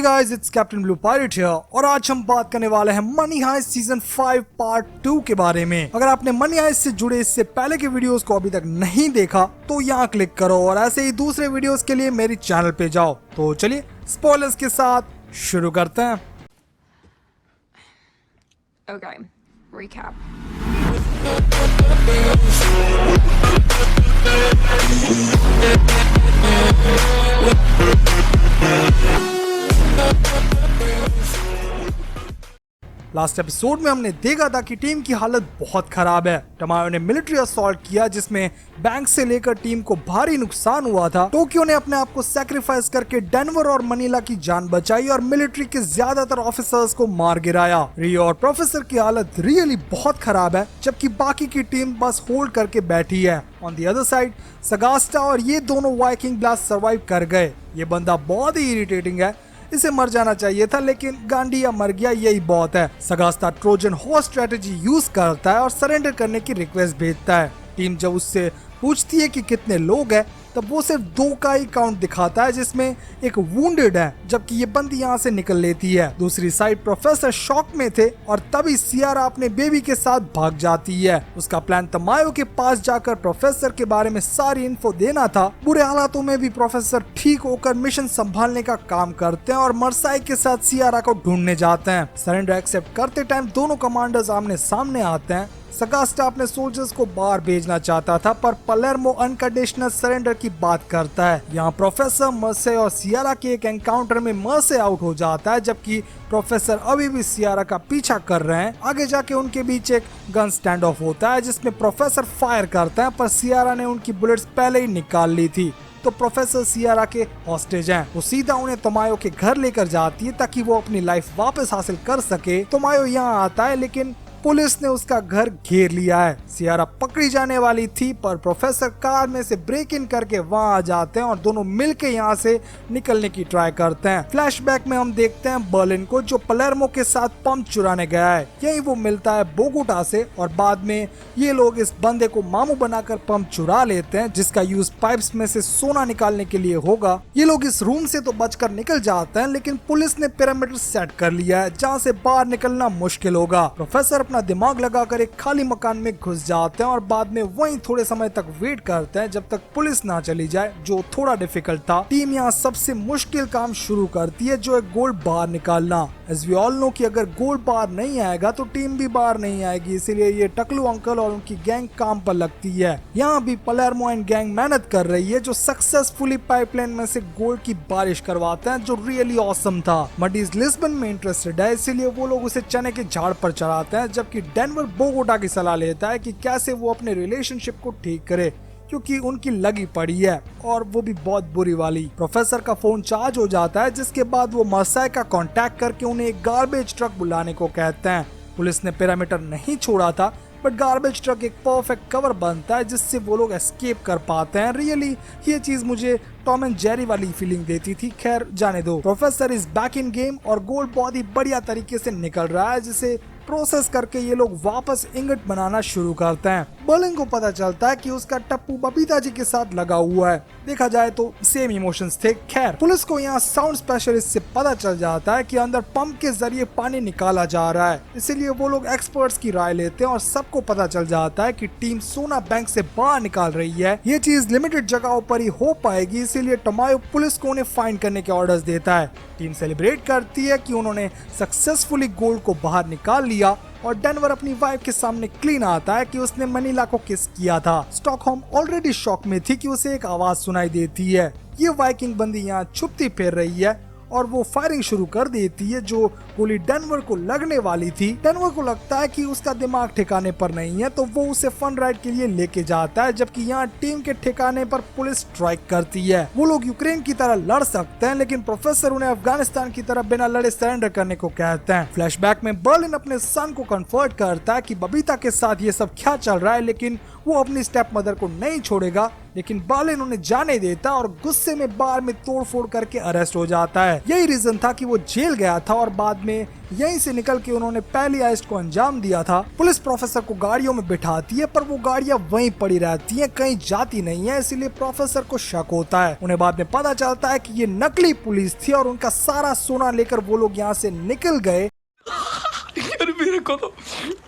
Guys, it's captain blue pirate here और आज हम बात करने वाले हैं मनी हाइस्ट सीजन 5 पार्ट 2 के बारे में। अगर आपने मनी हाइस्ट से जुड़े इससे पहले के वीडियोस को अभी तक नहीं देखा तो यहाँ क्लिक करो और ऐसे ही दूसरे वीडियोस के लिए मेरी चैनल पे जाओ। तो चलिए स्पॉयलर्स के साथ शुरू करते हैं। Okay, recap. लास्ट एपिसोड में हमने देखा था कि टीम की हालत बहुत खराब है। टमायो ने मिलिट्री असॉल्ट किया जिसमें बैंक से लेकर टीम को भारी नुकसान हुआ था। टोक्यो ने अपने आप को सैक्रिफाइस करके डेनवर और मनीला की जान बचाई और मिलिट्री के ज्यादातर ऑफिसर्स को मार गिराया। रियो और प्रोफेसर की हालत रियली बहुत खराब है, जबकि बाकी की टीम बस होल्ड करके बैठी है। ऑन दी अदर साइड सगास्टा और ये दोनों वाइकिंग ब्लास्ट सर्वाइव कर गए। ये बंदा बहुत ही इरिटेटिंग है, इसे मर जाना चाहिए था, लेकिन गांडिया मर गया, यही बहुत है। सगास्ता ट्रोजन हॉर्स स्ट्रेटेजी यूज करता है और सरेंडर करने की रिक्वेस्ट भेजता है। टीम जब उससे पूछती है कि कितने लोग हैं तब वो सिर्फ 2 का ही काउंट दिखाता है, जिसमें एक वुंडेड है, जबकि ये बंदी यहाँ से निकल लेती है। दूसरी साइड प्रोफेसर शॉक में थे और तभी सियारा अपने बेबी के साथ भाग जाती है। उसका प्लान तमायो के पास जाकर प्रोफेसर के बारे में सारी इन्फो देना था। बुरे हालातों में भी प्रोफेसर ठीक होकर मिशन संभालने का काम करते हैं और मरसाई के साथ सियारा को ढूंढने जाते हैं। सरेंडर एक्सेप्ट करते टाइम दोनों कमांडर्स आमने सामने आते हैं। सगास्टा अपने सोल्जर्स को बाहर भेजना चाहता था, पर पलेर्मो अनकंडीशनल सरेंडर की बात करता है। यहाँ प्रोफेसर, मर्से और सियारा के एक एनकाउंटर में मर्से आउट हो जाता है, जबकि प्रोफेसर अभी भी सियारा का पीछा कर रहे हैं। आगे जाके उनके बीच एक गन स्टैंड ऑफ होता है जिसमें प्रोफेसर फायर करता है, पर सियारा ने उनकी बुलेट्स पहले ही निकाल ली थी। तो प्रोफेसर सियारा के हॉस्टेज हैं। वो सीधा उन्हें तोमायो के घर लेकर जाती है ताकि वो अपनी लाइफ वापस हासिल कर सके। तोमायो यहाँ आता है लेकिन पुलिस ने उसका घर घेर लिया है। सियारा पकड़ी जाने वाली थी, पर प्रोफेसर कार में से ब्रेक इन करके वहां आ जाते हैं और दोनों मिलके यहाँ से निकलने की ट्राई करते हैं। फ्लैशबैक में हम देखते हैं बर्लिन को, जो पलेर्मो के साथ पंप चुराने गया है। यही वो मिलता है बोगोटा से और बाद में ये लोग इस बंदे को मामू बनाकर पंप चुरा लेते हैं, जिसका यूज पाइप्स में से सोना निकालने के लिए होगा। ये लोग इस रूम से तो बचकर निकल जाते हैं, लेकिन पुलिस ने पिरामिड सेट कर लिया है जहाँ से बाहर निकलना मुश्किल होगा। प्रोफेसर अपना दिमाग लगाकर एक खाली मकान में घुस जाते हैं और बाद में वहीं थोड़े समय तक वेट करते हैं जब तक पुलिस ना चली जाए, जो थोड़ा डिफिकल्ट था। टीम यहाँ सबसे मुश्किल काम शुरू करती है, जो है गोल्ड बाहर निकालना। एज वी ऑल नो कि अगर गोल्ड बाहर नहीं आएगा तो टीम भी बाहर नहीं आएगी, इसीलिए ये टकलू अंकल और उनकी गैंग काम पर लगती है। यहाँ भी पलेर्मो एंड गैंग मेहनत कर रही है, जो सक्सेसफुली पाइपलाइन में से गोल्ड की बारिश करवाते हैं, जो रियली ऑसम था। मडीज लिस्बन में इंटरेस्टेड है, इसीलिए वो लोग उसे चने के झाड़ पर चढ़ाते हैं, जबकि डेनवर बोगोटा की सलाह लेता है कि कैसे वो अपने रिलेशनशिप को ठीक करे, क्योंकि उनकी लगी पड़ी है और वो भी बहुत बुरी वाली। प्रोफेसर का फोन चार्ज हो जाता है, जिसके बाद वो मरसाई का कांटेक्ट करके उन्हें एक गार्बेज ट्रक बुलाने को कहते हैं। पुलिस ने पैरामीटर नहीं छोड़ा था, बट गार्बेज ट्रक एक परफेक्ट कवर बनता है जिससे वो लोग एस्केप कर पाते हैं। रियली ये चीज मुझे टॉम एंड जेरी वाली फीलिंग देती थी। खैर जाने दो। Professor is back in game और गोल्ड बहुत ही बढ़िया तरीके से निकल रहा है, जिसे प्रोसेस करके ये लोग वापस इंगट बनाना शुरू करते हैं। बर्लिन को पता चलता है कि उसका टप्पू बबीता जी के साथ लगा हुआ है। देखा जाए तो सेम इमोशंस थे। खैर पुलिस को यहाँ साउंड स्पेशलिस्ट से पता चल जाता है कि अंदर पंप के जरिए पानी निकाला जा रहा है, इसीलिए वो लोग एक्सपर्ट्स की राय लेते हैं और सबको पता चल जाता है कि टीम सोना बैंक से बाहर निकाल रही है। ये चीज लिमिटेड जगहों पर ही हो पाएगी, इसीलिए टमायो पुलिस को उन्हें फाइंड करने के ऑर्डर्स देता है। टीम सेलिब्रेट करती है कि उन्होंने सक्सेसफुली गोल्ड को बाहर निकाल लिया और डेनवर अपनी वाइफ के सामने क्लीन आता है कि उसने मनीला को किस किया था। स्टॉकहोम ऑलरेडी शॉक में थी कि उसे एक आवाज सुनाई देती है। ये वाइकिंग बंदी यहाँ छुपती फिर रही है और वो फायरिंग शुरू कर देती है, जो गोली डेनवर को लगने वाली थी। डेनवर को लगता है कि उसका दिमाग ठिकाने पर नहीं है, तो वो उसे फन राइड के लिए लेके जाता है, जबकि यहाँ टीम के ठिकाने पर पुलिस स्ट्राइक करती है। वो लोग यूक्रेन की तरह लड़ सकते हैं, लेकिन प्रोफेसर उन्हें अफगानिस्तान की तरह बिना लड़े सरेंडर करने को कहते हैं। फ्लैशबैक में बर्लिन अपने सन को कन्फर्ट करता है कि बबीता के साथ ये सब क्या चल रहा है, लेकिन वो अपनी स्टेप मदर को नहीं छोड़ेगा, लेकिन बर्लिन उन्हें जाने देता और गुस्से में बार में तोड़फोड़ करके अरेस्ट हो जाता है। यही रीजन था कि वो जेल गया था और बाद में यहीं से निकल के उन्होंने पहली अरेस्ट को अंजाम दिया था। पुलिस प्रोफेसर को गाड़ियों में बिठाती है पर वो गाड़ियां वहीं पड़ी रहती हैं, कहीं जाती नहीं है, इसीलिए प्रोफेसर को शक होता है। उन्हें बाद में पता चलता है कि ये नकली पुलिस थी और उनका सारा सोना लेकर वो लोग यहाँ से निकल गए। यार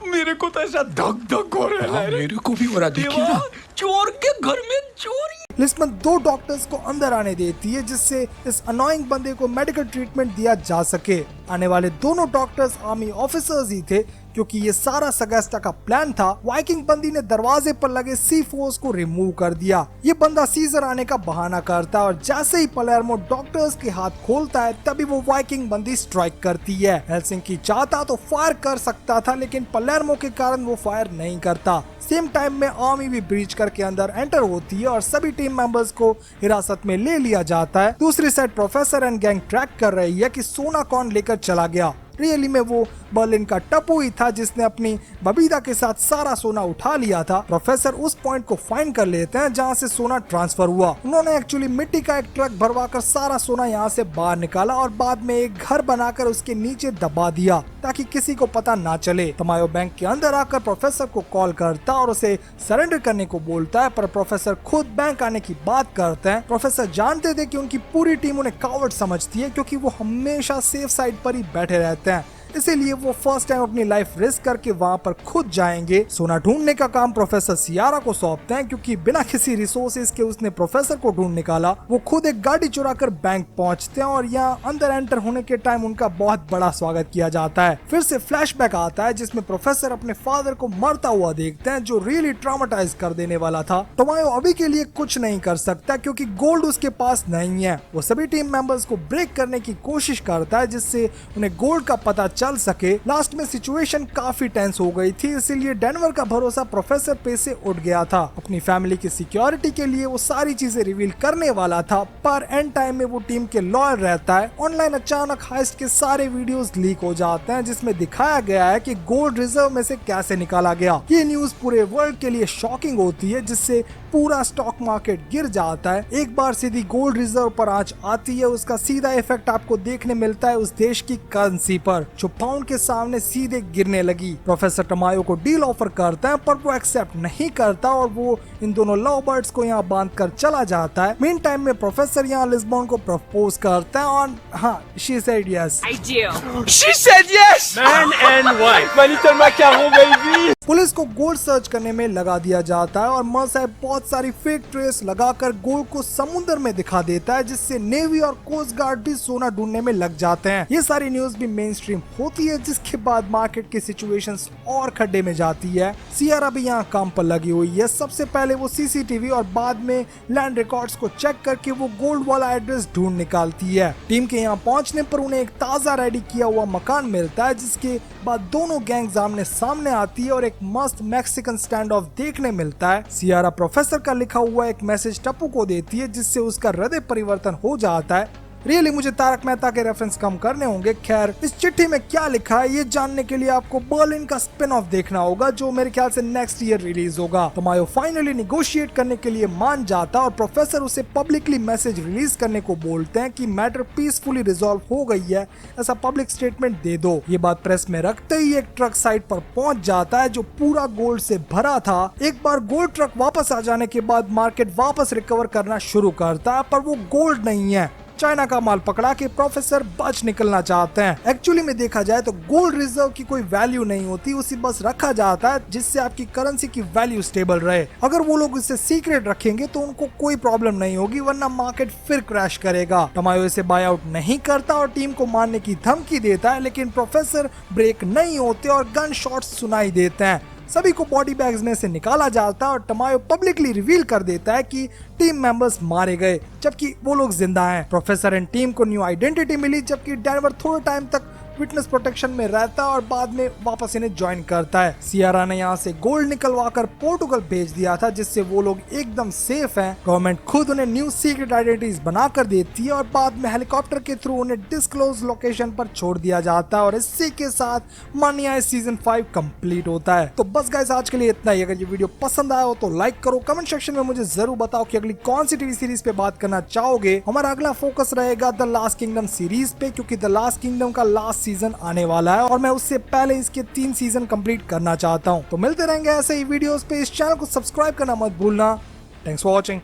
मेरे को तो ऐसा धक धक हो रहा है। मेरे को भी हो रहा, देखिए ना। चोर के घर में चोरी। लिस्टमन 2 डॉक्टर्स को अंदर आने देती है जिससे इस अनोइंग बंदे को मेडिकल ट्रीटमेंट दिया जा सके। आने वाले दोनों डॉक्टर्स आर्मी ऑफिसर्स ही थे क्योंकि ये सारा सगेस्टा का प्लान था। वाइकिंग बंदी ने दरवाजे पर लगे C4 को रिमूव कर दिया। ये बंदा सीजर आने का बहाना करता है और जैसे ही पलेर्मो डॉक्टर्स के हाथ खोलता है तभी वो वाइकिंग बंदी स्ट्राइक करती है। हेल्सिंकी चाहता तो फायर कर सकता था लेकिन पलेर्मो के कारण वो फायर नहीं करता। सेम टाइम में आर्मी भी ब्रीच करके अंदर एंटर होती है और सभी टीम मेंबर्स को हिरासत में ले लिया जाता है। दूसरी side professor and gang track कर रही है कि सोना कौन लेकर चला गया। रियली में वो बर्लिन का टप्पू ही था जिसने अपनी बबीता के साथ सारा सोना उठा लिया था। प्रोफेसर उस पॉइंट को फाइंड कर लेते हैं जहां से सोना ट्रांसफर हुआ। उन्होंने एक्चुअली मिट्टी का एक ट्रक भरवाकर सारा सोना यहां से बाहर निकाला और बाद में एक घर बनाकर उसके नीचे दबा दिया ताकि किसी को पता ना चले। तमायो बैंक के अंदर आकर प्रोफेसर को कॉल करता और उसे सरेंडर करने को बोलता है पर प्रोफेसर खुद बैंक आने की बात करते हैं। प्रोफेसर जानते थे कि उनकी पूरी टीम उन्हें कावर्ड समझती है क्योंकि वो हमेशा सेफ साइड पर ही बैठे रहते हैं, इसीलिए वो फर्स्ट टाइम अपनी लाइफ रिस्क करके वहाँ पर खुद जाएंगे। सोना ढूंढने का काम प्रोफेसर सियारा को सौंपते हैं क्योंकि बिना किसी रिसोर्सेज के उसने प्रोफेसर को ढूंढ निकाला। वो खुद एक गाड़ी चुरा कर बैंक पहुँचते हैं और यहाँ अंदर एंटर होने के टाइम उनका बहुत बड़ा स्वागत किया जाता है। फिर से फ्लैशबैक आता है जिसमें प्रोफेसर अपने फादर को मरता हुआ देखते हैं जो रियली ट्रॉमेटाइज कर देने वाला था। टोमायो अभी के लिए कुछ नहीं कर सकता क्योंकि गोल्ड उसके पास नहीं है। वो सभी टीम मेंबर्स को ब्रेक करने की कोशिश करता है जिससे उन्हें गोल्ड का पता चल सके। लास्ट में सिचुएशन काफी टेंस हो गई थी, इसीलिए डेनवर का भरोसा प्रोफेसर पे से उठ गया था। अपनी फैमिली की सिक्योरिटी के लिए वो सारी चीजें रिवील करने वाला था पर एंड टाइम में वो टीम के लॉयल रहता है। ऑनलाइन अचानक हाइस्ट के सारे वीडियोस लीक हो जाते हैं जिसमें दिखाया गया है कि गोल्ड रिजर्व में से कैसे निकाला गया। ये न्यूज पूरे वर्ल्ड के लिए शॉकिंग होती है जिससे पूरा स्टॉक मार्केट गिर जाता है। एक बार सीधी गोल्ड रिजर्व पर आंच आती है उसका सीधा इफेक्ट आपको देखने मिलता है उस देश की करेंसी पर जो पाउंड के सामने सीधे गिरने लगी। प्रोफेसर टमायो को डील ऑफर करता है पर वो एक्सेप्ट नहीं करता और वो इन दोनों लव बर्ड्स को यहाँ बांध कर चला जाता है। मीन टाइम में प्रोफेसर यहाँ लिस्बन को प्रपोज करता है और हाँ, she said yes. I do. She said yes. Man and wife. My little macaron baby. Police को गोल्ड सर्च करने में लगा दिया जाता है और मर साहब बहुत सारी फेक ट्रेस लगाकर गोल्ड को समुद्र में दिखा देता है जिससे नेवी और कोस्ट गार्ड भी सोना ढूंढने में लग जाते हैं। ये सारी न्यूज भी मेन स्ट्रीम होती है जिसके बाद मार्केट की सिचुएशंस और खड्डे में जाती है। सियारा भी यहाँ काम पर लगी हुई है। सबसे पहले वो सीसीटीवी और बाद में लैंड रिकॉर्ड्स को चेक करके वो गोल्ड वाला एड्रेस ढूंढ निकालती है। टीम के यहाँ पहुंचने पर उन्हें एक ताजा रेडी किया हुआ मकान मिलता है जिसके बाद दोनों गैंग्स आमने सामने आती है और एक मस्त मैक्सिकन स्टैंड ऑफ देखने मिलता है। सियारा प्रोफेसर का लिखा हुआ एक मैसेज टप्पू को देती है जिससे उसका हृदय परिवर्तन हो जाता है। रियली मुझे तारक मेहता के रेफरेंस कम करने होंगे। खैर, इस चिट्ठी में क्या लिखा है ये जानने के लिए आपको बर्लिन का स्पिन ऑफ देखना होगा जो मेरे ख्याल से नेक्स्ट ईयर रिलीज होगा। टोमायो फाइनली निगोशिएट करने के लिए मान जाता और प्रोफेसर उसे पब्लिकली मैसेज रिलीज करने को बोलते हैं कि मैटर पीसफुली रिजॉल्व हो गई है, ऐसा पब्लिक स्टेटमेंट दे दो। ये बात प्रेस में रखते ही एक ट्रक साइट पर पहुंच जाता है जो पूरा गोल्ड से भरा था। एक बार गोल्ड ट्रक वापस आ जाने के बाद मार्केट वापस रिकवर करना शुरू करता है पर वो गोल्ड नहीं है। चाइना का माल पकड़ा के प्रोफेसर बच निकलना चाहते हैं। एक्चुअली में देखा जाए तो गोल्ड रिजर्व की कोई वैल्यू नहीं होती, उसी बस रखा जाता है जिससे आपकी करेंसी की वैल्यू स्टेबल रहे। अगर वो लोग इसे सीक्रेट रखेंगे तो उनको कोई प्रॉब्लम नहीं होगी वरना मार्केट फिर क्रैश करेगा। टोमायो इसे बाय आउट नहीं करता और टीम को मारने की धमकी देता है लेकिन प्रोफेसर ब्रेक नहीं होते और गन शॉट्स सुनाई देते हैं। सभी को बॉडी बैग्स में से निकाला जाता है और टोमायो पब्लिकली रिवील कर देता है कि टीम मेंबर्स मारे गए जबकि वो लोग जिंदा हैं। प्रोफेसर एंड टीम को न्यू आइडेंटिटी मिली जबकि डेनवर थोड़े टाइम तक विटनेस प्रोटेक्शन में रहता है और बाद में वापस इन्हें ज्वाइन करता है। सियारा ने यहाँ से गोल्ड निकलवा कर पोर्टुगल भेज दिया था, जिससे वो लोग एकदम सेफ हैं। गवर्नमेंट खुद उन्हें न्यू सीक्रेट आइडेंटिटीज बना कर देती है और बाद में हेलीकॉप्टर के थ्रू उन्हें डिस्क्लोज लोकेशन पर छोड़ दिया जाता है और इसी के साथ मानी आए सीजन 5 कंप्लीट होता है। तो बस गाइस आज के लिए इतना ही। अगर ये वीडियो पसंद आया हो तो लाइक करो, कमेंट सेक्शन में मुझे जरूर बताओ कि अगली कौन सी टीवी सीरीज पे बात करना चाहोगे। हमारा अगला फोकस रहेगा द लास्ट किंगडम सीरीज पे, क्योंकि द लास्ट किंगडम का लास्ट सीजन आने वाला है और मैं उससे पहले इसके 3 सीजन कंप्लीट करना चाहता हूँ। तो मिलते रहेंगे ऐसे ही वीडियोस पे। इस चैनल को सब्सक्राइब करना मत भूलना। Thanks for watching.